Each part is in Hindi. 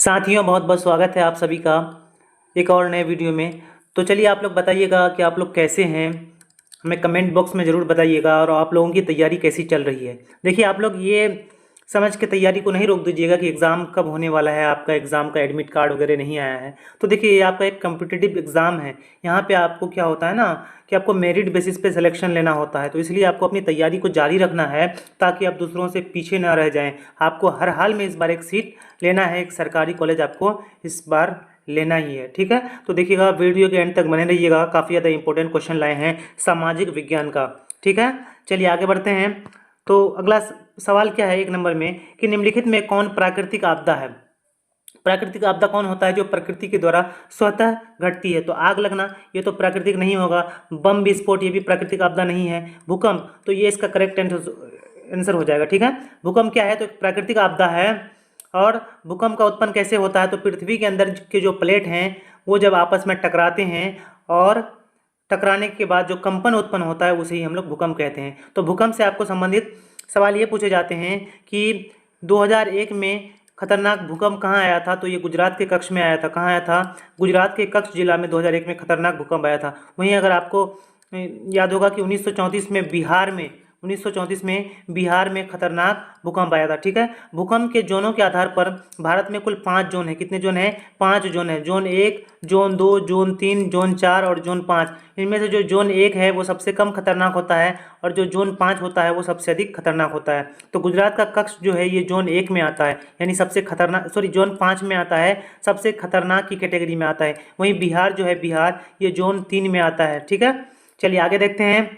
साथियों, बहुत बहुत स्वागत है आप सभी का एक और नए वीडियो में। तो चलिए, आप लोग बताइएगा कि आप लोग कैसे हैं, हमें कमेंट बॉक्स में ज़रूर बताइएगा। और आप लोगों की तैयारी कैसी चल रही है। देखिए, आप लोग ये समझ के तैयारी को नहीं रोक दीजिएगा कि एग्ज़ाम कब होने वाला है, आपका एग्ज़ाम का एडमिट कार्ड वगैरह नहीं आया है। तो देखिए, ये आपका एक कम्पिटिटिव एग्ज़ाम है। यहाँ पे आपको क्या होता है ना कि आपको मेरिट बेसिस पे सिलेक्शन लेना होता है। तो इसलिए आपको अपनी तैयारी को जारी रखना है ताकि आप दूसरों से पीछे ना रह जाएं। आपको हर हाल में इस बार एक सीट लेना है, एक सरकारी कॉलेज आपको इस बार लेना ही है। ठीक है, तो देखिएगा, वीडियो के एंड तक बने रहिएगा। काफ़ी ज़्यादा इंपॉर्टेंट क्वेश्चन लाए हैं सामाजिक विज्ञान का। ठीक है, चलिए आगे बढ़ते हैं। तो अगला सवाल क्या है, एक नंबर में, कि निम्नलिखित में कौन प्राकृतिक आपदा है। प्राकृतिक आपदा कौन होता है जो प्रकृति के द्वारा स्वतः घटती है। तो आग लगना, ये तो प्राकृतिक नहीं होगा। बम विस्फोट, ये भी प्राकृतिक आपदा नहीं है। भूकंप, तो ये इसका करेक्ट आंसर हो जाएगा। ठीक है, भूकंप क्या है, तो प्राकृतिक आपदा है। और भूकंप का उत्पन्न कैसे होता है, तो पृथ्वी के अंदर के जो प्लेट हैं वो जब आपस में टकराते हैं और टकराने के बाद जो कंपन उत्पन्न होता है उसे ही हम लोग भूकंप कहते हैं। तो भूकंप से आपको संबंधित सवाल ये पूछे जाते हैं कि 2001 में खतरनाक भूकंप कहाँ आया था। तो ये गुजरात के कच्छ में आया था। कहाँ आया था, गुजरात के कच्छ जिला में 2001 में खतरनाक भूकंप आया था। वहीं अगर आपको याद होगा कि 1934 में बिहार में खतरनाक भूकंप आया था। ठीक है, भूकंप के जोनों के आधार पर भारत में कुल 5 जोन है। कितने जोन है, 5 जोन है। जोन 1, जोन 2, जोन 3, जोन 4 और जोन 5। इनमें से जो जोन 1 है वो सबसे कम खतरनाक होता है और जो जोन 5 होता है वो सबसे अधिक खतरनाक होता है। तो गुजरात का कच्छ जो है ये जोन 1 में आता है, यानी सबसे खतरनाक, सॉरी, जोन 5 में आता है, सबसे खतरनाक की कैटेगरी में आता है। वहीं बिहार जो है, बिहार, ये जोन 3 में आता है। ठीक है, चलिए आगे देखते हैं।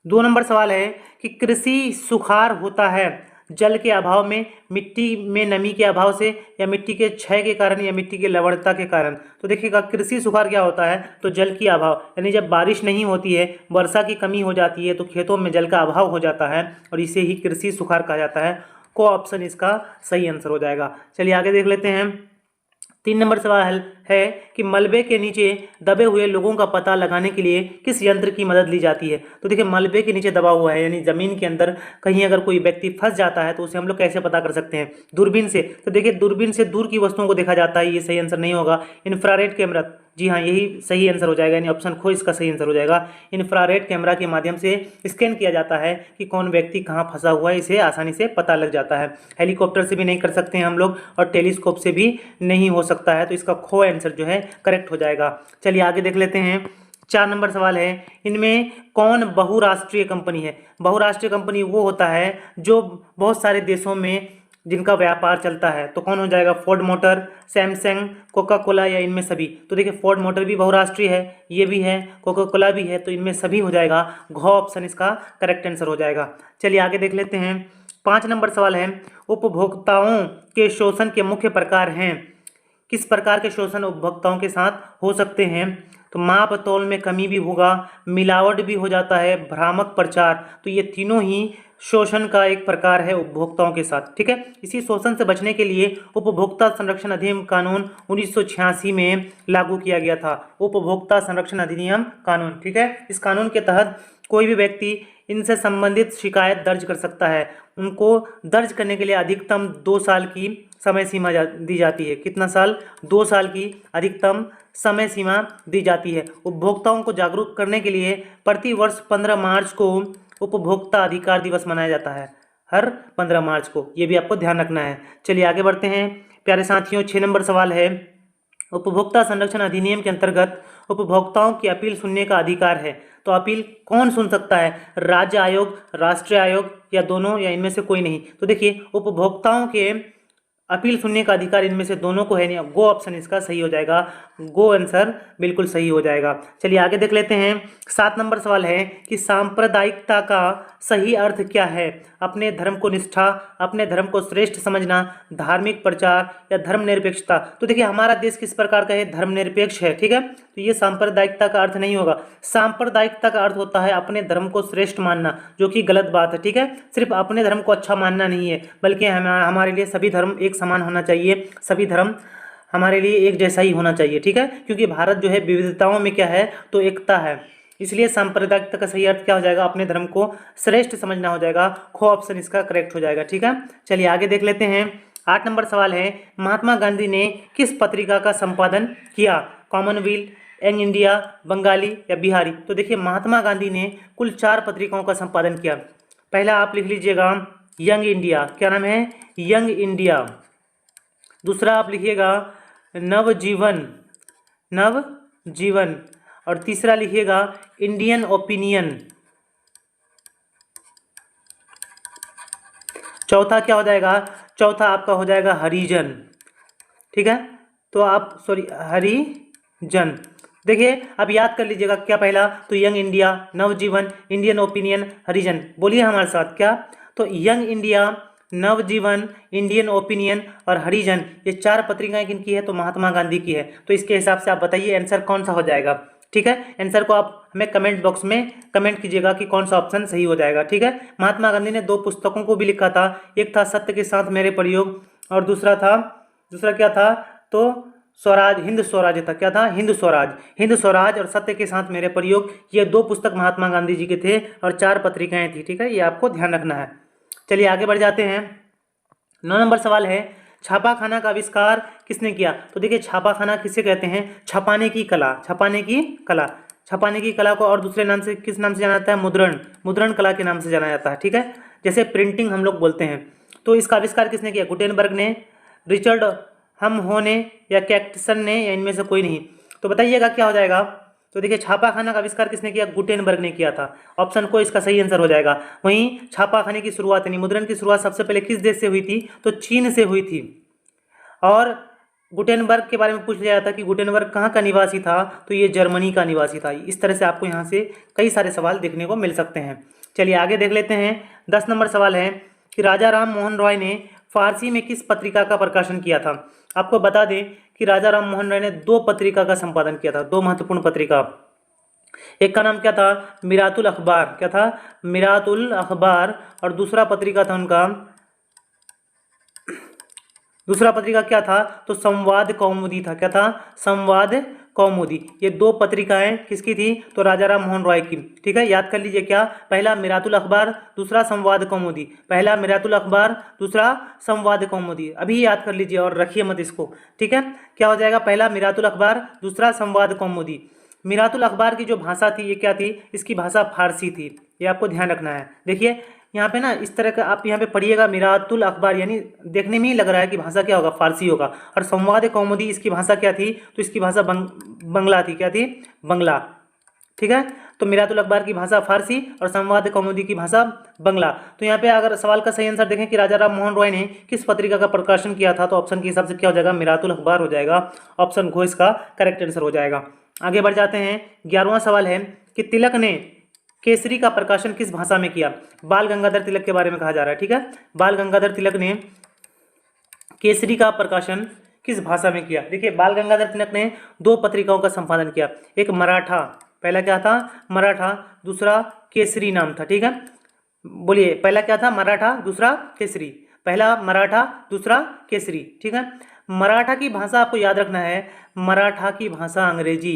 2 नंबर सवाल है कि कृषि सुखाड़ होता है जल के अभाव में, मिट्टी में नमी के अभाव से, या मिट्टी के क्षय के कारण, या मिट्टी की लवणता के कारण। तो देखिएगा, कृषि सुखाड़ क्या होता है, तो जल की अभाव, यानी जब बारिश नहीं होती है, वर्षा की कमी हो जाती है, तो खेतों में जल का अभाव हो जाता है और इसे ही कृषि सुखाड़ कहा जाता है। को ऑप्शन इसका सही आंसर हो जाएगा। चलिए आगे देख लेते हैं। 3 नंबर सवाल है कि मलबे के नीचे दबे हुए लोगों का पता लगाने के लिए किस यंत्र की मदद ली जाती है। तो देखिए, मलबे के नीचे दबा हुआ है, यानी ज़मीन के अंदर कहीं अगर कोई व्यक्ति फंस जाता है तो उसे हम लोग कैसे पता कर सकते हैं, दूरबीन से। तो देखिए, दूरबीन से दूर की वस्तुओं को देखा जाता है, ये सही आंसर नहीं होगा। इंफ्रारेड कैमरा, जी हाँ, यही सही आंसर हो जाएगा, यानी ऑप्शन खो इसका सही आंसर हो जाएगा। इंफ्रारेड कैमरा के माध्यम से स्कैन किया जाता है कि कौन व्यक्ति कहाँ फंसा हुआ है, इसे आसानी से पता लग जाता है। हेलीकॉप्टर से भी नहीं कर सकते हैं हम लोग और टेलीस्कोप से भी नहीं हो सकता है, तो इसका खो आंसर जो है करेक्ट हो जाएगा। चलिए आगे देख लेते हैं। 4 नंबर सवाल है, इनमें कौन बहुराष्ट्रीय कंपनी है। बहुराष्ट्रीय कंपनी वो होता है जो बहुत सारे देशों में जिनका व्यापार चलता है। तो कौन हो जाएगा, Ford motor, Samsung, Coca Cola, या इनमें सभी। तो देखिए, फोर्ड मोटर भी बहुराष्ट्रीय है, ये भी है, कोका कोला भी है, तो इनमें सभी हो जाएगा। घ ऑप्शन इसका करेक्ट आंसर हो जाएगा। चलिए आगे देख लेते हैं। 5 नंबर सवाल है, उपभोक्ताओं के शोषण के मुख्य प्रकार हैं। किस प्रकार के शोषण उपभोक्ताओं के साथ हो सकते हैं। तो माप तौल में कमी भी होगा, मिलावट भी हो जाता है, भ्रामक प्रचार। तो ये तीनों ही शोषण का एक प्रकार है उपभोक्ताओं के साथ। ठीक है, इसी शोषण से बचने के लिए उपभोक्ता संरक्षण अधिनियम कानून 1986 में लागू किया गया था। उपभोक्ता संरक्षण अधिनियम कानून, ठीक है, इस कानून के तहत कोई भी व्यक्ति इनसे संबंधित शिकायत दर्ज कर सकता है। उनको दर्ज करने के लिए अधिकतम 2 साल की समय सीमा दी जाती है। कितना साल, 2 साल की अधिकतम समय सीमा दी जाती है। उपभोक्ताओं को जागरूक करने के लिए प्रति वर्ष 15 मार्च को उपभोक्ता अधिकार दिवस मनाया जाता है, हर 15 मार्च को, ये भी आपको ध्यान रखना है। चलिए आगे बढ़ते हैं प्यारे साथियों। 6 नंबर सवाल है, उपभोक्ता संरक्षण अधिनियम के अंतर्गत उपभोक्ताओं की अपील सुनने का अधिकार है। तो अपील कौन सुन सकता है, राज्य आयोग, राष्ट्रीय आयोग, या दोनों, या इनमें से कोई नहीं। तो देखिए, उपभोक्ताओं के अपील सुनने का अधिकार इनमें से दोनों को है नहीं। गो ऑप्शन इसका सही हो जाएगा, गो आंसर बिल्कुल सही हो जाएगा। चलिए आगे देख लेते हैं। 7 नंबर सवाल है कि सांप्रदायिकता का सही अर्थ क्या है। अपने धर्म को निष्ठा, अपने धर्म को श्रेष्ठ समझना, धार्मिक प्रचार, या धर्मनिरपेक्षता। तो देखिए, हमारा देश किस प्रकार का है, धर्मनिरपेक्ष है। ठीक है, तो ये सांप्रदायिकता का अर्थ नहीं होगा। सांप्रदायिकता का अर्थ होता है अपने धर्म को श्रेष्ठ मानना, जो कि गलत बात है। ठीक है, सिर्फ अपने धर्म को अच्छा मानना नहीं है, बल्कि हमारे लिए सभी धर्म एक समान होना चाहिए, सभी धर्म हमारे लिए एक जैसा ही होना चाहिए। ठीक है, क्योंकि भारत जो है विविधताओं में क्या है, तो एकता है। इसलिए सांप्रदायिकता का सही अर्थ क्या हो जाएगा, अपने धर्म को श्रेष्ठ समझना हो जाएगा। खो ऑप्शन इसका करेक्ट हो जाएगा। ठीक है, चलिए आगे देख लेते हैं। 8 नंबर सवाल है, महात्मा गांधी ने किस पत्रिका का संपादन किया? कॉमनवेल्थ, यंग इंडिया, बंगाली या बिहारी? तो देखिए महात्मा गांधी ने कुल 4 पत्रिकाओं का संपादन किया। पहला आप लिख लीजिएगा यंग इंडिया, क्या नाम है? Young India. दूसरा आप लिखिएगा नवजीवन, नवजीवन। और तीसरा लिखिएगा इंडियन ओपिनियन। चौथा क्या हो जाएगा? चौथा आपका हो जाएगा हरिजन। ठीक है, तो आप हरिजन। देखिए अब याद कर लीजिएगा क्या पहला, तो यंग इंडिया, नवजीवन, इंडियन ओपिनियन, हरिजन। बोलिए हमारे साथ क्या? तो यंग इंडिया, नवजीवन, इंडियन ओपिनियन और हरिजन, ये 4 पत्रिकाएं किनकी है? तो महात्मा गांधी की है। तो इसके हिसाब से आप बताइए आंसर कौन सा हो जाएगा। ठीक है, आंसर को आप हमें कमेंट बॉक्स में कमेंट कीजिएगा कि कौन सा ऑप्शन सही हो जाएगा। ठीक है, महात्मा गांधी ने 2 पुस्तकों को भी लिखा था, एक था सत्य के साथ मेरे प्रयोग और दूसरा क्या था? तो स्वराज, हिंद स्वराज था। क्या था? हिंद स्वराज। हिंद स्वराज और सत्य के साथ मेरे प्रयोग, ये 2 पुस्तक महात्मा गांधी जी के थे और 4 पत्रिकाएं थी। ठीक है, ये आपको ध्यान रखना है। चलिए आगे बढ़ जाते हैं। 9 नंबर सवाल है, छापाखाना का आविष्कार किसने किया? तो देखिए छापाखाना किसे कहते हैं? छपाने की कला, छपाने की कला। छपाने की कला को और दूसरे नाम से किस नाम से जाना जाता है? मुद्रण, मुद्रण कला के नाम से जाना जाता है। ठीक है, जैसे प्रिंटिंग हम लोग बोलते हैं। तो इसका आविष्कार किसने किया? गुटेनबर्ग ने, रिचर्ड हम हो ने या कैक्टसन ने, या इनमें से कोई नहीं? तो बताइएगा क्या हो जाएगा। तो देखिए छापाखाना का आविष्कार किसने किया? गुटेनबर्ग ने किया था। ऑप्शन को इसका सही आंसर हो जाएगा। वहीं छापाखाने की शुरुआत यानी मुद्रण की शुरुआत सबसे पहले किस देश से हुई थी? तो चीन से हुई थी। और गुटेनबर्ग के बारे में पूछ लिया था कि गुटेनबर्ग कहाँ का निवासी था? तो ये जर्मनी का निवासी था। इस तरह से आपको यहाँ से कई सारे सवाल देखने को मिल सकते हैं। चलिए आगे देख लेते हैं। 10 नंबर सवाल है कि राजा राम मोहन रॉय ने फारसी में किस पत्रिका का प्रकाशन किया था? आपको बता दें कि राजा राम मोहन रॉय ने 2 पत्रिका का संपादन किया था, 2 महत्वपूर्ण पत्रिका। एक का नाम क्या था? मिरातुल अखबार। क्या था? मिरातुल अखबार। और दूसरा पत्रिका था उनका, दूसरा पत्रिका क्या था? तो संवाद कौमुदी था। क्या था? संवाद कौमुदी। ये 2 पत्रिकाएं किसकी थी? तो राजा राम मोहन रॉय की। ठीक है, याद कर लीजिए क्या? पहला मिरातुल अखबार, दूसरा संवाद कौमुदी। पहला मिरातुल अखबार, दूसरा संवाद कौमुदी। अभी याद कर लीजिए और रखिए मत इसको। ठीक है, क्या हो जाएगा? पहला मिरातुल अखबार, दूसरा संवाद कौमुदी। मिरातुल अखबार की जो भाषा थी ये क्या थी? इसकी भाषा फारसी थी। ये आपको ध्यान रखना है। देखिए यहाँ पे ना इस तरह का आप यहाँ पे पढ़िएगा, मिरातुल अखबार यानी देखने में ही लग रहा है कि भाषा क्या होगा? फारसी होगा। और संवाद कौमुदी इसकी भाषा क्या थी? तो इसकी भाषा बंगला थी। क्या थी? बंगला। ठीक है, तो मिरातुल अखबार की भाषा फारसी और संवाद कौमुदी की भाषा बंगला। तो यहाँ पे अगर सवाल का सही आंसर देखें कि राजा राम मोहन रॉय ने किस पत्रिका का प्रकाशन किया था, तो ऑप्शन के हिसाब से क्या हो जाएगा? मिरातुल अखबार हो जाएगा। ऑप्शन घ इसका करेक्ट आंसर हो जाएगा। आगे बढ़ जाते हैं। 11वां सवाल है कि तिलक ने केसरी का प्रकाशन किस भाषा में किया? बाल गंगाधर तिलक के बारे में कहा जा रहा है। ठीक है, बाल गंगाधर तिलक ने केसरी का प्रकाशन किस भाषा में किया? देखिए बाल गंगाधर तिलक ने 2 पत्रिकाओं का संपादन किया। एक मराठा, पहला क्या था? मराठा, दूसरा केसरी नाम था। ठीक है, बोलिए पहला क्या था? मराठा, दूसरा केसरी। पहला मराठा, दूसरा केसरी। ठीक है, मराठा की भाषा आपको याद रखना है, मराठा की भाषा अंग्रेजी,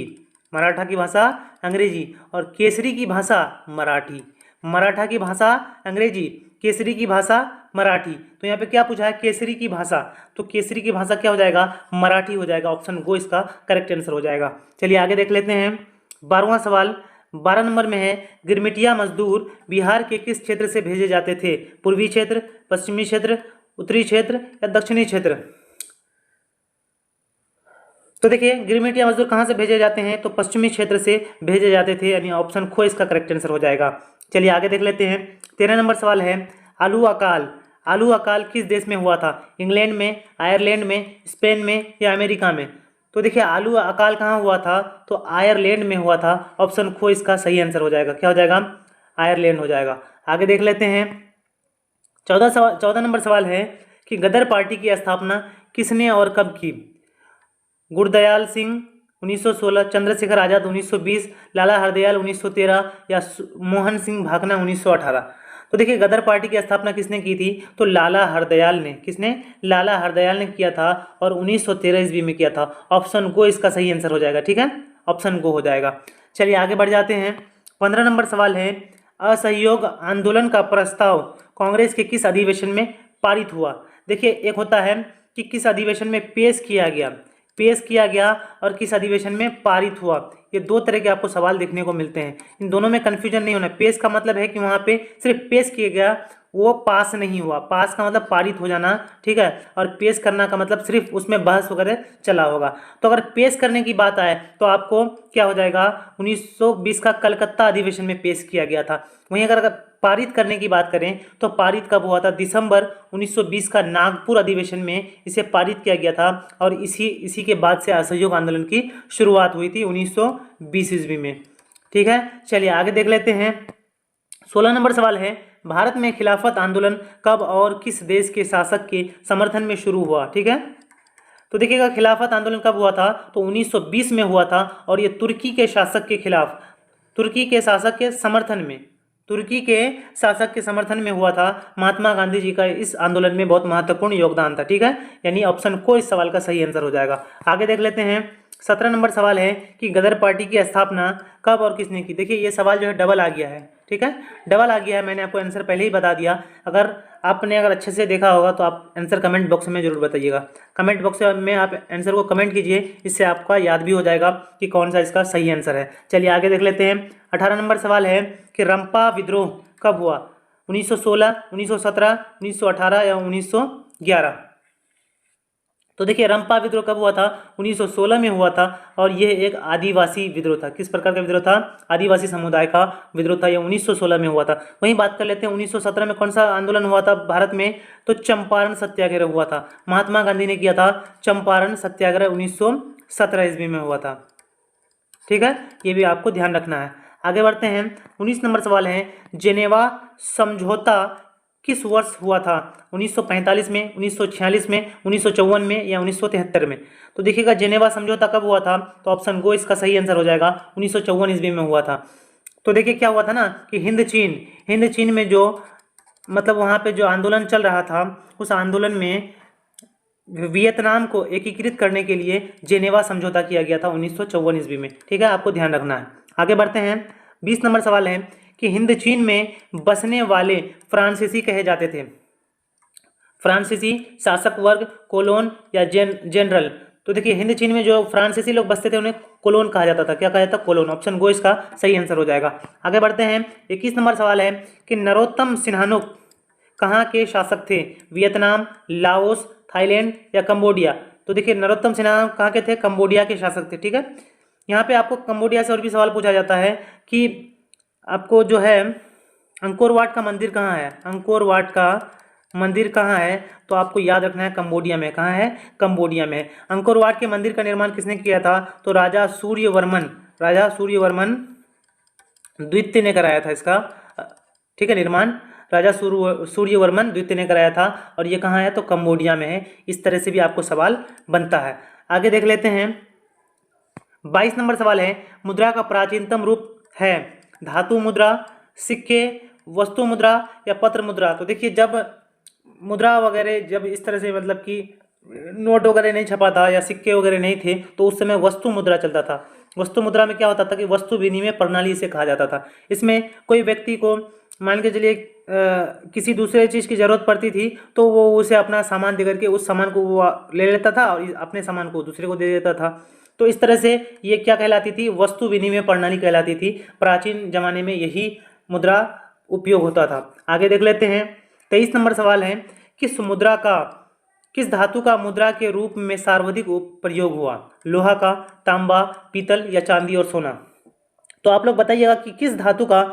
मराठा की भाषा अंग्रेजी और केसरी की भाषा मराठी। मराठा की भाषा अंग्रेजी, केसरी की भाषा मराठी। तो यहाँ पे क्या पूछा है? केसरी की भाषा। तो केसरी की भाषा क्या हो जाएगा? मराठी हो जाएगा। ऑप्शन गो इसका करेक्ट आंसर हो जाएगा। चलिए आगे देख लेते हैं। 12वां सवाल 12 नंबर में है, गिरमिटिया मजदूर बिहार के किस क्षेत्र से भेजे जाते थे? पूर्वी क्षेत्र, पश्चिमी क्षेत्र, उत्तरी क्षेत्र या दक्षिणी क्षेत्र? तो देखिए गिरमिटिया मजदूर कहाँ से भेजे जाते हैं? तो पश्चिमी क्षेत्र से भेजे जाते थे, यानी ऑप्शन खो इसका करेक्ट आंसर हो जाएगा। चलिए आगे देख लेते हैं। 13 नंबर सवाल है, आलू अकाल, आलू अकाल किस देश में हुआ था? इंग्लैंड में, आयरलैंड में, स्पेन में या अमेरिका में? तो देखिए आलू अकाल कहाँ हुआ था? तो आयरलैंड में हुआ था। ऑप्शन खो इसका सही आंसर हो जाएगा। क्या हो जाएगा? आयरलैंड हो जाएगा। आगे देख लेते हैं। 14 नंबर सवाल है कि गदर पार्टी की स्थापना किसने और कब की? गुरदयाल सिंह 1916, चंद्रशेखर आज़ाद 1920, लाला हरदयाल 1913 या मोहन सिंह भाकना 1918? तो देखिए गदर पार्टी की स्थापना किसने की थी? तो लाला हरदयाल ने। किसने? लाला हरदयाल ने किया था और 1913 ईस्वी में किया था। ऑप्शन गो इसका सही आंसर हो जाएगा। ठीक है, ऑप्शन गो हो जाएगा। चलिए आगे बढ़ जाते हैं। 15 नंबर सवाल है, असहयोग आंदोलन का प्रस्ताव कांग्रेस के किस अधिवेशन में पारित हुआ? देखिए एक होता है कि किस अधिवेशन में पेश किया गया और किस अधिवेशन में पारित हुआ। ये दो तरह के आपको सवाल देखने को मिलते हैं, इन दोनों में कन्फ्यूजन नहीं होना। पेश का मतलब है कि वहाँ पे सिर्फ पेश किया गया, वो पास नहीं हुआ। पास का मतलब पारित हो जाना, ठीक है, और पेश करना का मतलब सिर्फ उसमें बहस वगैरह चला होगा। तो अगर पेश करने की बात आए तो आपको क्या हो जाएगा, 1920 का कलकत्ता अधिवेशन में पेश किया गया था। वहीं अगर पारित करने की बात करें तो पारित कब हुआ था, दिसंबर 1920 का नागपुर अधिवेशन में इसे पारित किया गया था। और इसी के बाद से असहयोग आंदोलन की शुरुआत हुई थी 1920 ईस्वी में। ठीक है, चलिए आगे देख लेते हैं। 16 नंबर सवाल है, भारत में खिलाफत आंदोलन कब और किस देश के शासक के समर्थन में शुरू हुआ। ठीक है, तो देखिएगा खिलाफत आंदोलन कब हुआ था, तो 1920 में हुआ था और ये तुर्की के शासक के खिलाफ, तुर्की के शासक के समर्थन में, तुर्की के शासक के समर्थन में हुआ था। महात्मा गांधी जी का इस आंदोलन में बहुत महत्वपूर्ण योगदान था। ठीक है, यानी ऑप्शन को इस सवाल का सही आंसर हो जाएगा। आगे देख लेते हैं। 17 नंबर सवाल है कि गदर पार्टी की स्थापना कब और किसने की। देखिए ये सवाल जो है डबल आ गया है। ठीक है, डबल आ गया है, मैंने आपको आंसर पहले ही बता दिया। अगर आपने अच्छे से देखा होगा तो आप आंसर कमेंट बॉक्स में जरूर बताइएगा। कमेंट बॉक्स में आप आंसर को कमेंट कीजिए, इससे आपका याद भी हो जाएगा कि कौन सा इसका सही आंसर है। चलिए आगे देख लेते हैं। 18 नंबर सवाल है कि रंपा विद्रोह कब हुआ, 1916, 1917, 1918 या 1911। तो देखिए रंपा विद्रोह कब हुआ था, 1916 में हुआ था और यह एक आदिवासी विद्रोह था। किस प्रकार का विद्रोह था, आदिवासी समुदाय का विद्रोह था। यह 1916 में हुआ था। वहीं बात कर लेते हैं 1917 में कौन सा आंदोलन हुआ था भारत में, तो चंपारण सत्याग्रह हुआ था। महात्मा गांधी ने किया था चंपारण सत्याग्रह, 1917 ईस्वी में हुआ था। ठीक है, ये भी आपको ध्यान रखना है। आगे बढ़ते हैं। 19 नंबर सवाल है, जेनेवा समझौता किस वर्ष हुआ था, 1945 में, 1946 में, 1954 में या 1973 में। तो देखिएगा जेनेवा समझौता कब हुआ था, तो ऑप्शन गो इसका सही आंसर हो जाएगा, 1954 ईस्वी में हुआ था। तो देखिए क्या हुआ था ना कि हिंद चीन में जो मतलब वहाँ पे जो आंदोलन चल रहा था, उस आंदोलन में वियतनाम को एकीकृत करने के लिए जेनेवा समझौता किया गया था 1954 ईस्वी में। ठीक है, आपको ध्यान रखना है। आगे बढ़ते हैं। 20 नंबर सवाल है कि हिंद चीन में बसने वाले फ्रांसीसी कहे जाते थे। फ्रांसीसी शासक वर्ग, कोलोन या जनरल। तो देखिए हिंद चीन में जो फ्रांसीसी लोग बसते थे उन्हें कोलोन कहा जाता था। क्या कहा जाता, कोलोन। ऑप्शन गो इसका सही आंसर हो जाएगा। आगे बढ़ते हैं। 21 नंबर सवाल है कि नरोत्तम सिन्हानुक कहाँ के शासक थे, वियतनाम, लाओस, थाईलैंड या कंबोडिया। तो देखिए नरोत्तम सिन्हा कहाँ के थे, कंबोडिया के शासक थे। ठीक है, यहाँ पे आपको कंबोडिया से और भी सवाल पूछा जाता है कि आपको जो है अंकोर वाट का मंदिर कहाँ है, अंकोर वाट का मंदिर कहाँ है, तो आपको याद रखना है कंबोडिया में। कहाँ है, कंबोडिया में। अंकोर वाट के मंदिर का निर्माण किसने किया था, तो राजा सूर्यवर्मन द्वितीय ने कराया था इसका। ठीक है, निर्माण राजा सूर्यवर्मन द्वितीय ने कराया था और ये कहाँ है, तो कंबोडिया में है। इस तरह से भी आपको सवाल बनता है। आगे देख लेते हैं। 22 नंबर सवाल है, मुद्रा का प्राचीनतम रूप है धातु मुद्रा, सिक्के, वस्तु मुद्रा या पत्र मुद्रा। तो देखिए जब मुद्रा वगैरह जब इस तरह से मतलब कि नोट वगैरह नहीं छपा था या सिक्के वगैरह नहीं थे तो उस समय वस्तु मुद्रा चलता था। वस्तु मुद्रा में क्या होता था कि वस्तु विनिमय प्रणाली से कहा जाता था। इसमें कोई व्यक्ति को मान के चलिए किसी दूसरे चीज़ की ज़रूरत पड़ती थी तो वो उसे अपना सामान दे करके उस सामान को वो ले लेता था और अपने सामान को दूसरे को दे देता था। तो इस तरह से ये क्या कहलाती थी, वस्तु विनिमय प्रणाली कहलाती थी। प्राचीन जमाने में यही मुद्रा उपयोग होता था। आगे देख लेते हैं। 23 नंबर सवाल है, किस धातु का मुद्रा के रूप में सर्वाधिक प्रयोग हुआ, लोहा का, तांबा, पीतल या चांदी और सोना। तो आप लोग बताइएगा कि किस धातु का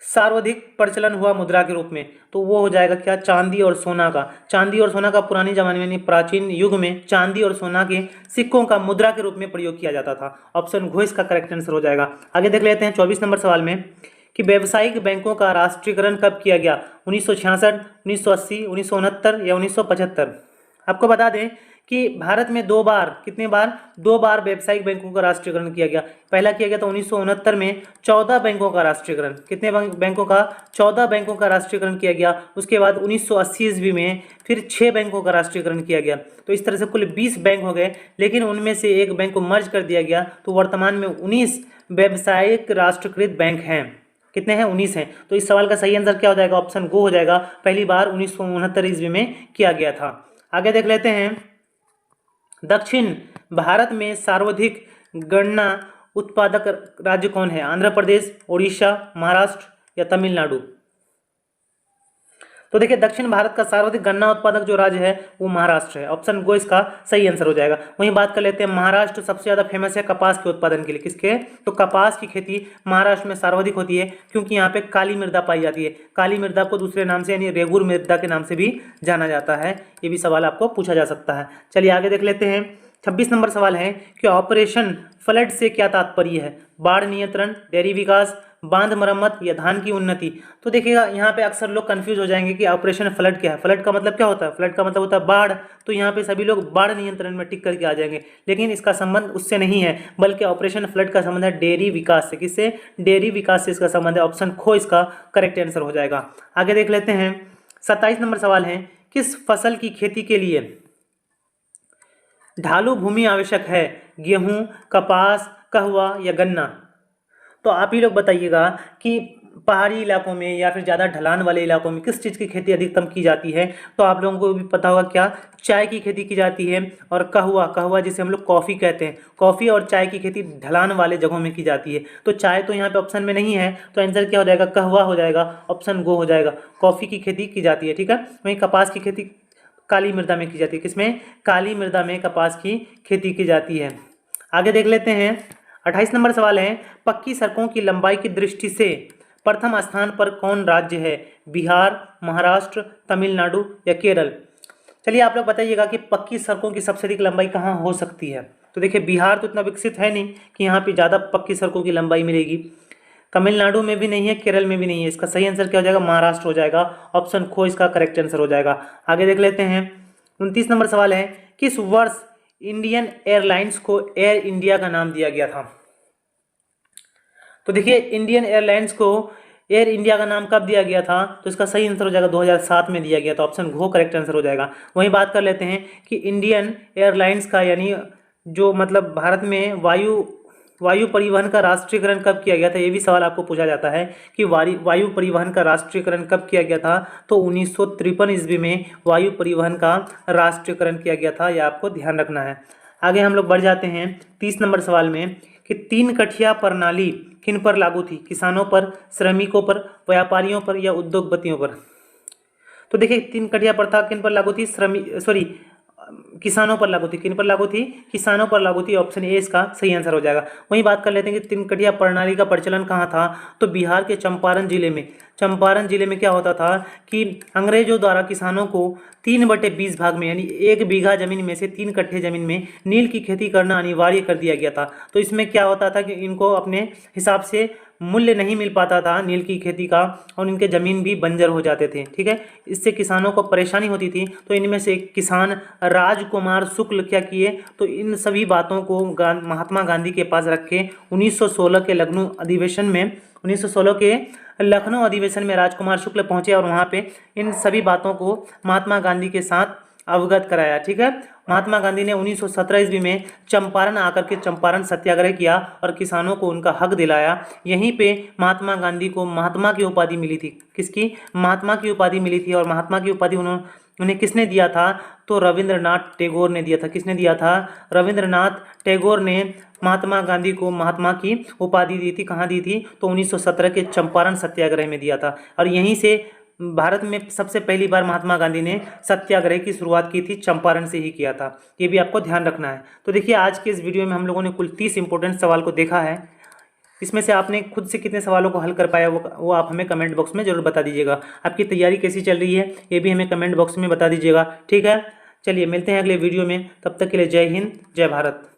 सर्वाधिक प्रचलन हुआ मुद्रा के रूप में, तो वो हो जाएगा क्या, चांदी और सोना का। चांदी और सोना का पुराने जमाने में प्राचीन युग में चांदी और सोना के सिक्कों का मुद्रा के रूप में प्रयोग किया जाता था। ऑप्शन घो इसका करेक्ट आंसर हो जाएगा। आगे देख लेते हैं 24 नंबर सवाल में कि व्यावसायिक बैंकों का राष्ट्रीयकरण कब किया गया, 1966, 1980, 1969 या 1975। आपको बता दें कि भारत में दो बार व्यावसायिक बैंकों का राष्ट्रीयकरण किया गया। पहला किया गया था 1969 में 14 बैंकों का राष्ट्रीयकरण। कितने बैंकों का, 14 बैंकों का राष्ट्रीयकरण किया गया। उसके बाद 1980 ईस्वी में फिर 6 बैंकों का राष्ट्रीयकरण किया गया। तो इस तरह से कुल 20 बैंक हो गए, लेकिन उनमें से एक बैंक को मर्ज कर दिया गया। तो वर्तमान में 19 व्यावसायिक राष्ट्रीयकृत बैंक हैं। कितने हैं, 19 हैं। तो इस सवाल का सही आंसर क्या हो जाएगा, ऑप्शन गो हो जाएगा। पहली बार 1969 ईस्वी में किया गया था। आगे देख लेते हैं, दक्षिण भारत में सर्वाधिक गन्ना उत्पादक राज्य कौन है? आंध्र प्रदेश, उड़ीसा, महाराष्ट्र या तमिलनाडु? तो देखिए, दक्षिण भारत का सर्वाधिक गन्ना उत्पादक जो राज्य है वो महाराष्ट्र है। ऑप्शन गो इसका सही आंसर हो जाएगा। वहीं बात कर लेते हैं, महाराष्ट्र सबसे ज़्यादा फेमस है कपास के उत्पादन के लिए। किसके? तो कपास की खेती महाराष्ट्र में सर्वाधिक होती है, क्योंकि यहाँ पे काली मृदा पाई जाती है। काली मृदा को दूसरे नाम से यानी रेगुर मृदा के नाम से भी जाना जाता है। ये भी सवाल आपको पूछा जा सकता है। चलिए आगे देख लेते हैं। 26 नंबर सवाल है कि ऑपरेशन फ्लड से क्या तात्पर्य है? बाढ़ नियंत्रण, डेयरी विकास, बांध मरम्मत या धान की उन्नति? तो देखिएगा, यहाँ पे अक्सर लोग कंफ्यूज हो जाएंगे कि ऑपरेशन फ्लड क्या है। फ्लड का मतलब क्या होता है? फ्लड का मतलब होता है बाढ़। तो यहाँ पे सभी लोग बाढ़ नियंत्रण में टिक करके आ जाएंगे, लेकिन इसका संबंध उससे नहीं है, बल्कि ऑपरेशन फ्लड का संबंध है डेयरी विकास से। किससे? डेयरी विकास से इसका संबंध है। ऑप्शन खो इसका करेक्ट आंसर हो जाएगा। आगे देख लेते हैं, 27 नंबर सवाल है, किस फसल की खेती के लिए ढालू भूमि आवश्यक है? गेहूं, कपास, कहवा या गन्ना? तो आप ही लोग बताइएगा कि पहाड़ी इलाकों में या फिर ज़्यादा ढलान वाले इलाकों में किस चीज़ की खेती अधिकतम की जाती है? तो आप लोगों को भी पता होगा, क्या? चाय की खेती की जाती है। और कहवा जिसे हम लोग कॉफ़ी कहते हैं, कॉफ़ी और चाय की खेती ढलान वाले जगहों में की जाती है। तो चाय तो यहाँ पे ऑप्शन में नहीं है, तो आंसर क्या हो जाएगा? कहवा हो जाएगा। ऑप्शन गो हो जाएगा। कॉफ़ी की खेती की जाती है, ठीक है। वहीं कपास की खेती काली मृदा में की जाती है। किसमें? काली मृदा में कपास की खेती की जाती है। आगे देख लेते हैं, 28 नंबर सवाल है, पक्की सड़कों की लंबाई की दृष्टि से प्रथम स्थान पर कौन राज्य है? बिहार, महाराष्ट्र, तमिलनाडु या केरल? चलिए आप लोग बताइएगा कि पक्की सड़कों की सबसे अधिक लंबाई कहाँ हो सकती है। तो देखिए, बिहार तो इतना विकसित है नहीं कि यहाँ पे ज़्यादा पक्की सड़कों की लंबाई मिलेगी। तमिलनाडु में भी नहीं है, केरल में भी नहीं है। इसका सही आंसर क्या हो जाएगा? महाराष्ट्र हो जाएगा। ऑप्शन खो इसका करेक्ट आंसर हो जाएगा। आगे देख लेते हैं, 29 नंबर सवाल है, किस वर्ष इंडियन एयरलाइंस को एयर इंडिया का नाम दिया गया था? तो देखिए, इंडियन एयरलाइंस को एयर इंडिया का नाम कब दिया गया था? तो इसका सही आंसर हो जाएगा 2007 में दिया गया था। ऑप्शन घो करेक्ट आंसर हो जाएगा। वहीं बात कर लेते हैं कि इंडियन एयरलाइंस का यानी जो मतलब भारत में वायु परिवहन का राष्ट्रीयकरण कब किया गया था? ये भी सवाल आपको पूछा जाता है कि वायु परिवहन का राष्ट्रीयकरण कब किया गया था? तो 1953 ईस्वी में वायु परिवहन का राष्ट्रीयकरण किया गया था। यह आपको ध्यान रखना है। आगे हम लोग बढ़ जाते हैं 30 नंबर सवाल में कि 3 कठिया प्रणाली किन पर लागू थी? किसानों पर, श्रमिकों पर, व्यापारियों पर या उद्योगपतियों पर? तो देखिए, 3 कठिया प्रथा किन पर लागू थी? किसानों पर लागू थी। किन पर लागू थी? किसानों पर लागू थी। ऑप्शन ए इसका सही आंसर हो जाएगा। वहीं बात कर लेते हैं कि 3 कठिया प्रणाली का प्रचलन कहाँ था? तो बिहार के चंपारण जिले में। चंपारण जिले में क्या होता था कि अंग्रेजों द्वारा किसानों को 3/20 भाग में यानी 1 बीघा जमीन में से 3 कट्ठे जमीन में नील की खेती करना अनिवार्य कर दिया गया था। तो इसमें क्या होता था कि इनको अपने हिसाब से मूल्य नहीं मिल पाता था नील की खेती का, और इनके ज़मीन भी बंजर हो जाते थे, ठीक है। इससे किसानों को परेशानी होती थी। तो इनमें से एक किसान राजकुमार शुक्ल क्या किए? तो इन सभी बातों को महात्मा गांधी के पास रखे 1916 के लखनऊ अधिवेशन में राजकुमार शुक्ल पहुंचे और वहां पे इन सभी बातों को महात्मा गांधी के साथ अवगत कराया, ठीक है। महात्मा गांधी ने 1917 ईस्वी में चंपारण आकर के चंपारण सत्याग्रह किया और किसानों को उनका हक दिलाया। यहीं पे महात्मा गांधी को महात्मा की उपाधि मिली थी। किसकी? महात्मा की उपाधि मिली थी। और महात्मा की उपाधि उन्हें किसने दिया था? तो रविंद्रनाथ टैगोर ने दिया था। किसने दिया था? रविंद्रनाथ टैगोर ने महात्मा गांधी को महात्मा की उपाधि दी थी। कहाँ दी थी? तो 1917 के चंपारण सत्याग्रह में दिया था। और यहीं से भारत में सबसे पहली बार महात्मा गांधी ने सत्याग्रह की शुरुआत की थी, चंपारण से ही किया था। ये भी आपको ध्यान रखना है। तो देखिए, आज के इस वीडियो में हम लोगों ने कुल 30 इंपॉर्टेंट सवाल को देखा है। इसमें से आपने खुद से कितने सवालों को हल कर पाया वो आप हमें कमेंट बॉक्स में जरूर बता दीजिएगा। आपकी तैयारी कैसी चल रही है ये भी हमें कमेंट बॉक्स में बता दीजिएगा, ठीक है। चलिए मिलते हैं अगले वीडियो में, तब तक के लिए जय हिंद, जय भारत।